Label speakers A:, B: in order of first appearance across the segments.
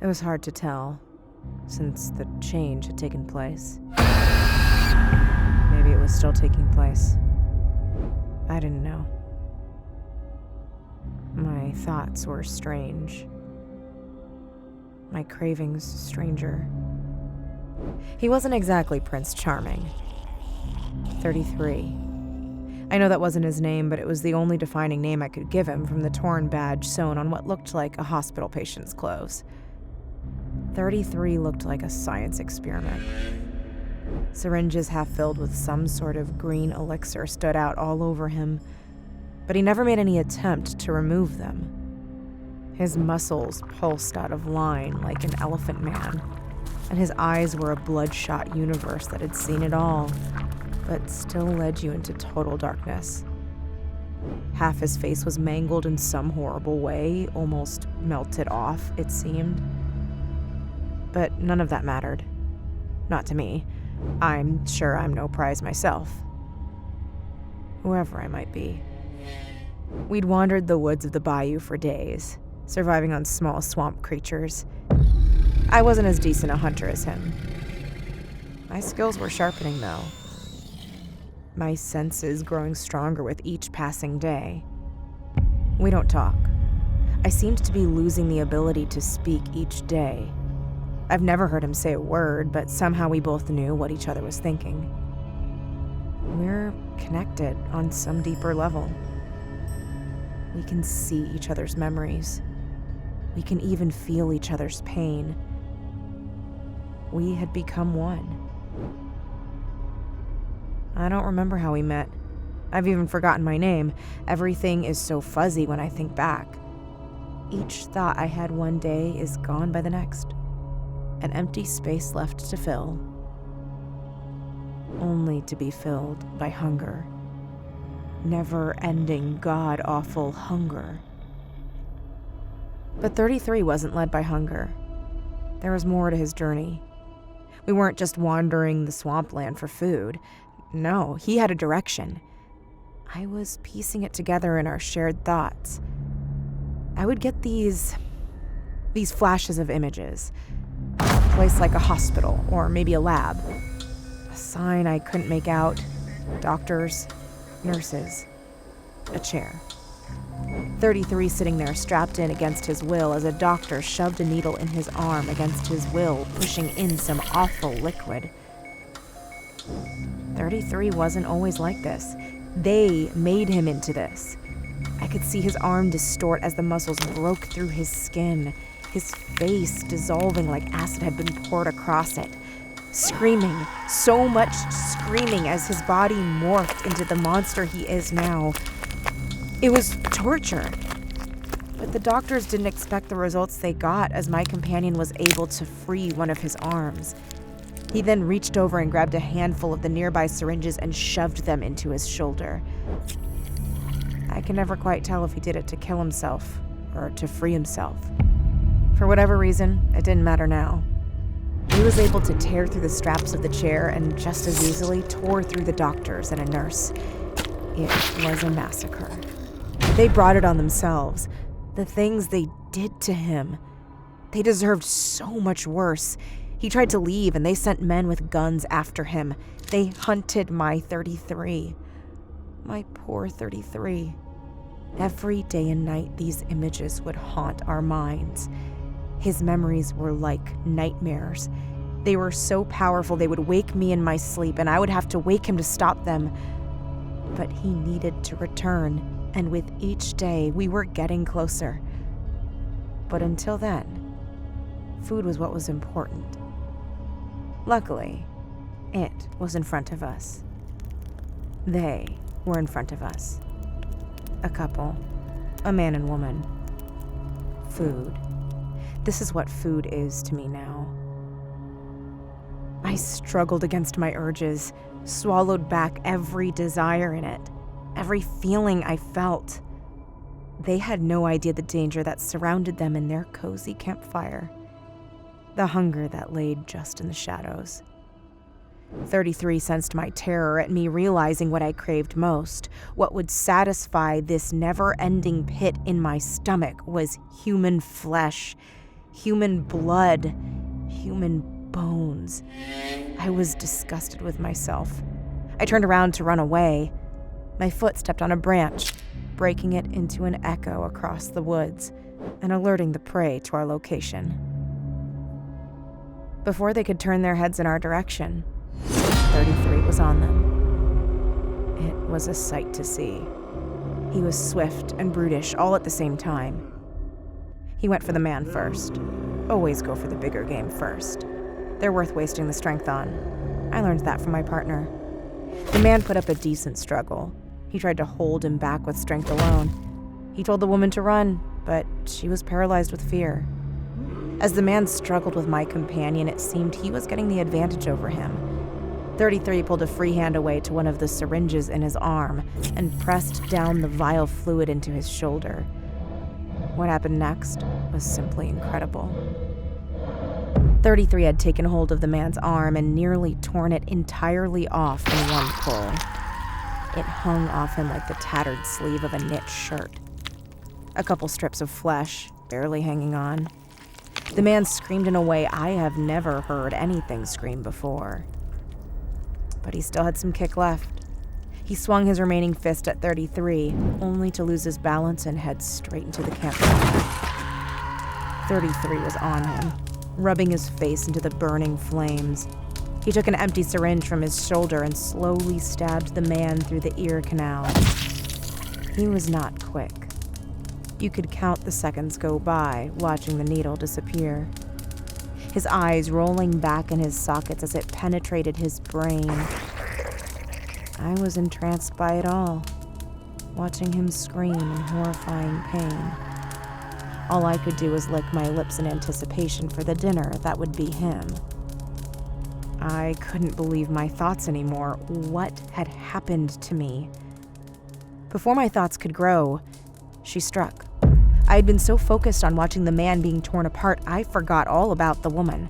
A: It was hard to tell, since the change had taken place. Maybe it was still taking place. I didn't know. My thoughts were strange. My cravings stranger. He wasn't exactly Prince Charming. 33. I know that wasn't his name, but it was the only defining name I could give him from the torn badge sewn on what looked like a hospital patient's clothes. 33 looked like a science experiment. Syringes half filled with some sort of green elixir stood out all over him, but he never made any attempt to remove them. His muscles pulsed out of line like an elephant man, and his eyes were a bloodshot universe that had seen it all, but still led you into total darkness. Half his face was mangled in some horrible way, almost melted off, it seemed. But none of that mattered. Not to me. I'm sure I'm no prize myself. Whoever I might be. We'd wandered the woods of the bayou for days, surviving on small swamp creatures. I wasn't as decent a hunter as him. My skills were sharpening, though. My senses growing stronger with each passing day. We don't talk. I seemed to be losing the ability to speak each day. I've never heard him say a word, but somehow we both knew what each other was thinking. We're connected on some deeper level. We can see each other's memories. We can even feel each other's pain. We had become one. I don't remember how we met. I've even forgotten my name. Everything is so fuzzy when I think back. Each thought I had one day is gone by the next. An empty space left to fill, only to be filled by hunger. Never-ending, god-awful hunger. But 33 wasn't led by hunger. There was more to his journey. We weren't just wandering the swampland for food. No, he had a direction. I was piecing it together in our shared thoughts. I would get these flashes of images. A place like a hospital, or maybe a lab. A sign I couldn't make out. Doctors, nurses, a chair. 33 sitting there strapped in against his will as a doctor shoved a needle in his arm against his will, pushing in some awful liquid. 33 wasn't always like this. They made him into this. I could see his arm distort as the muscles broke through his skin, his face dissolving like acid had been poured across it. Screaming, so much screaming as his body morphed into the monster he is now. It was torture. But the doctors didn't expect the results they got as my companion was able to free one of his arms. He then reached over and grabbed a handful of the nearby syringes and shoved them into his shoulder. I can never quite tell if he did it to kill himself or to free himself. For whatever reason, it didn't matter now. He was able to tear through the straps of the chair and just as easily tore through the doctors and a nurse. It was a massacre. They brought it on themselves. The things they did to him. They deserved so much worse. He tried to leave and they sent men with guns after him. They hunted my 33. My poor 33. Every day and night these images would haunt our minds. His memories were like nightmares. They were so powerful they would wake me in my sleep and I would have to wake him to stop them. But he needed to return, and with each day we were getting closer. But until then, food was what was important. Luckily, it was in front of us. They were in front of us. A couple, a man and woman. Food. This is what food is to me now. I struggled against my urges, swallowed back every desire in it, every feeling I felt. They had no idea the danger that surrounded them in their cozy campfire, the hunger that laid just in the shadows. 33 sensed my terror at me realizing what I craved most. What would satisfy this never-ending pit in my stomach was human flesh. Human blood, human bones. I was disgusted with myself. I turned around to run away. My foot stepped on a branch, breaking it into an echo across the woods and alerting the prey to our location. Before they could turn their heads in our direction, 33 was on them. It was a sight to see. He was swift and brutish all at the same time. He went for the man first. Always go for the bigger game first. They're worth wasting the strength on. I learned that from my partner. The man put up a decent struggle. He tried to hold him back with strength alone. He told the woman to run, but she was paralyzed with fear. As the man struggled with my companion, it seemed he was getting the advantage over him. 33 pulled a free hand away to one of the syringes in his arm and pressed down the vial fluid into his shoulder. What happened next was simply incredible. 33 had taken hold of the man's arm and nearly torn it entirely off in one pull. It hung off him like the tattered sleeve of a knit shirt. A couple strips of flesh, barely hanging on. The man screamed in a way I have never heard anything scream before. But he still had some kick left. He swung his remaining fist at 33, only to lose his balance and head straight into the campfire. 33 was on him, rubbing his face into the burning flames. He took an empty syringe from his shoulder and slowly stabbed the man through the ear canal. He was not quick. You could count the seconds go by, watching the needle disappear. His eyes rolling back in his sockets as it penetrated his brain. I was entranced by it all, watching him scream in horrifying pain. All I could do was lick my lips in anticipation for the dinner that would be him. I couldn't believe my thoughts anymore. What had happened to me? Before my thoughts could grow, she struck. I had been so focused on watching the man being torn apart, I forgot all about the woman.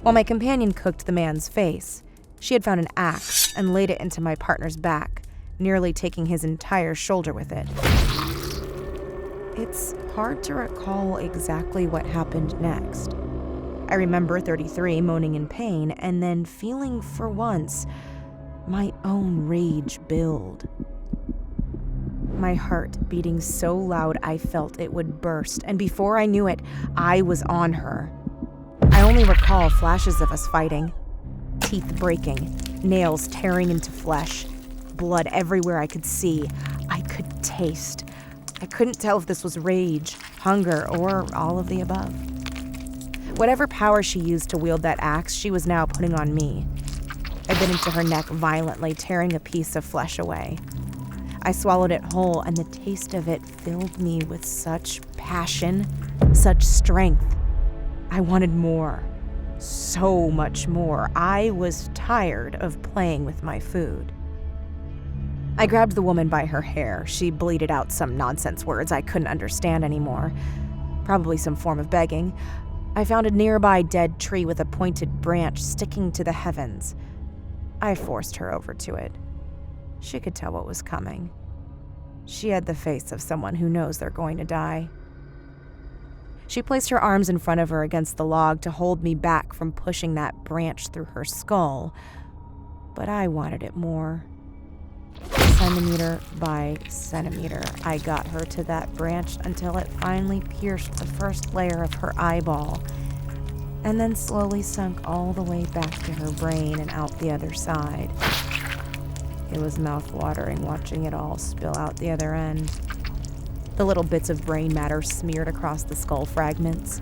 A: While my companion cooked the man's face, she had found an axe and laid it into my partner's back, nearly taking his entire shoulder with it. It's hard to recall exactly what happened next. I remember 33 moaning in pain and then feeling, for once, my own rage build. My heart beating so loud I felt it would burst, and before I knew it, I was on her. I only recall flashes of us fighting. Teeth breaking, nails tearing into flesh, blood everywhere I could see. I could taste. I couldn't tell if this was rage, hunger, or all of the above. Whatever power she used to wield that axe, she was now putting on me. I bit into her neck violently, tearing a piece of flesh away. I swallowed it whole, and the taste of it filled me with such passion, such strength. I wanted more. So much more. I was tired of playing with my food. I grabbed the woman by her hair. She bleated out some nonsense words I couldn't understand anymore. Probably some form of begging. I found a nearby dead tree with a pointed branch sticking to the heavens. I forced her over to it. She could tell what was coming. She had the face of someone who knows they're going to die. She placed her arms in front of her against the log to hold me back from pushing that branch through her skull, but I wanted it more. Centimeter by centimeter, I got her to that branch until it finally pierced the first layer of her eyeball, and then slowly sunk all the way back to her brain and out the other side. It was mouth-watering watching it all spill out the other end. The little bits of brain matter smeared across the skull fragments.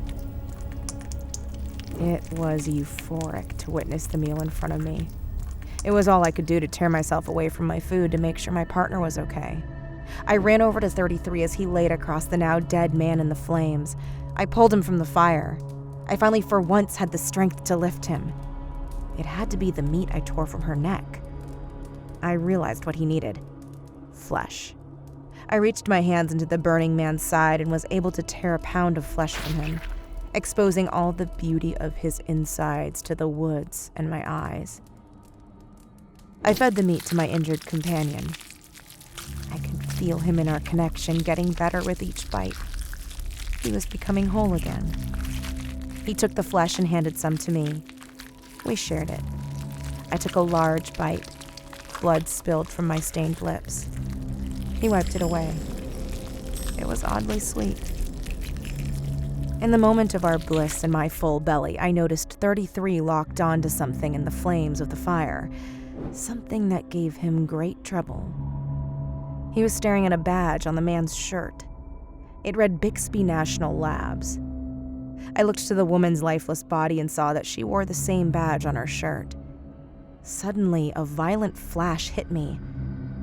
A: It was euphoric to witness the meal in front of me. It was all I could do to tear myself away from my food to make sure my partner was okay. I ran over to 33 as he laid across the now dead man in the flames. I pulled him from the fire. I finally for once had the strength to lift him. It had to be the meat I tore from her neck. I realized what he needed. Flesh. I reached my hands into the burning man's side and was able to tear a pound of flesh from him, exposing all the beauty of his insides to the woods and my eyes. I fed the meat to my injured companion. I could feel him in our connection getting better with each bite. He was becoming whole again. He took the flesh and handed some to me. We shared it. I took a large bite. Blood spilled from my stained lips. He wiped it away. It was oddly sweet. In the moment of our bliss in my full belly, I noticed 33 locked onto something in the flames of the fire, something that gave him great trouble. He was staring at a badge on the man's shirt. It read Bixby National Labs. I looked to the woman's lifeless body and saw that she wore the same badge on her shirt. Suddenly, a violent flash hit me.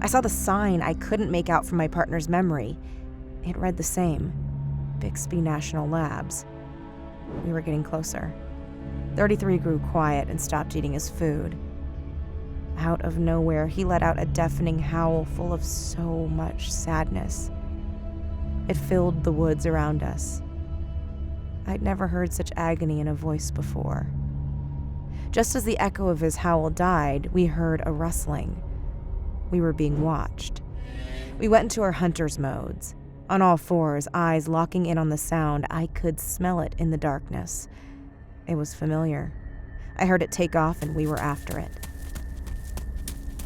A: I saw the sign I couldn't make out from my partner's memory. It read the same. Bixby National Labs. We were getting closer. 33 grew quiet and stopped eating his food. Out of nowhere, he let out a deafening howl full of so much sadness. It filled the woods around us. I'd never heard such agony in a voice before. Just as the echo of his howl died, we heard a rustling. We were being watched. We went into our hunter's modes. On all fours, eyes locking in on the sound, I could smell it in the darkness. It was familiar. I heard it take off and we were after it.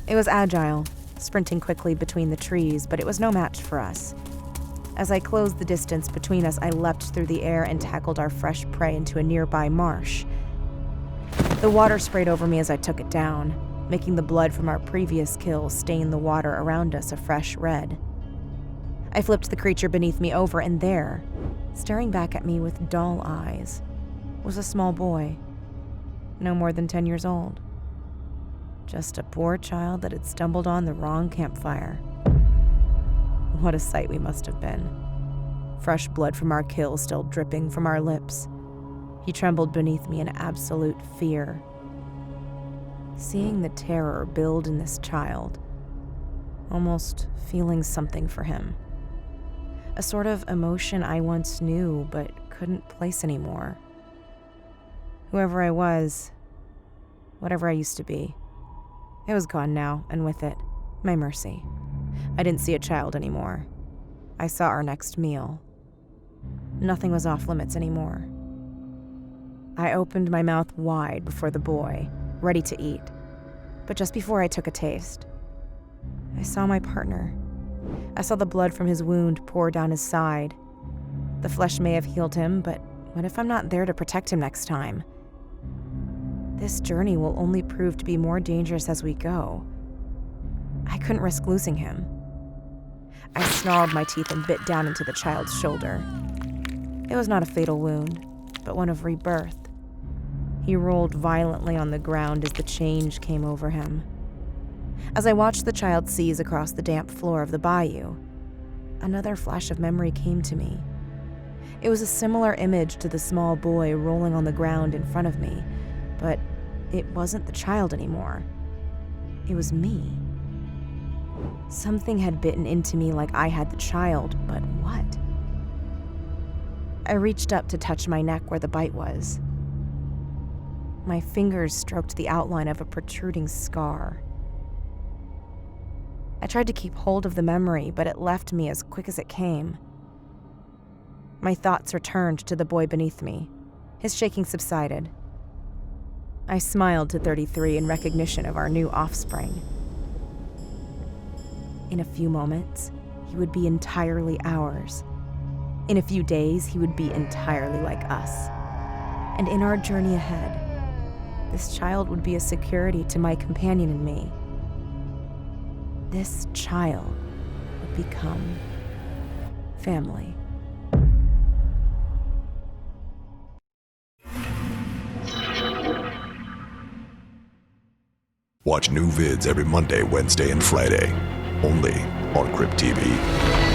A: It was agile, sprinting quickly between the trees, but it was no match for us. As I closed the distance between us, I leapt through the air and tackled our fresh prey into a nearby marsh. The water sprayed over me as I took it down, making the blood from our previous kill stain the water around us a fresh red. I flipped the creature beneath me over, and there, staring back at me with dull eyes, was a small boy, no more than 10 years old. Just a poor child that had stumbled on the wrong campfire. What a sight we must have been. Fresh blood from our kill still dripping from our lips. He trembled beneath me in absolute fear. Seeing the terror build in this child, almost feeling something for him. A sort of emotion I once knew but couldn't place anymore. Whoever I was, whatever I used to be, it was gone now, and with it, my mercy. I didn't see a child anymore. I saw our next meal. Nothing was off limits anymore. I opened my mouth wide before the boy, ready to eat. But just before I took a taste, I saw my partner. I saw the blood from his wound pour down his side. The flesh may have healed him, but what if I'm not there to protect him next time? This journey will only prove to be more dangerous as we go. I couldn't risk losing him. I snarled my teeth and bit down into the child's shoulder. It was not a fatal wound, but one of rebirth. He rolled violently on the ground as the change came over him. As I watched the child seize across the damp floor of the bayou, another flash of memory came to me. It was a similar image to the small boy rolling on the ground in front of me, but it wasn't the child anymore. It was me. Something had bitten into me like I had the child, but what? I reached up to touch my neck where the bite was. My fingers stroked the outline of a protruding scar. I tried to keep hold of the memory, but it left me as quick as it came. My thoughts returned to the boy beneath me. His shaking subsided. I smiled to 33 in recognition of our new offspring. In a few moments, he would be entirely ours. In a few days, he would be entirely like us. And in our journey ahead, this child would be a security to my companion and me. This child would become family.
B: Watch new vids every Monday, Wednesday, and Friday, only on Crypt TV.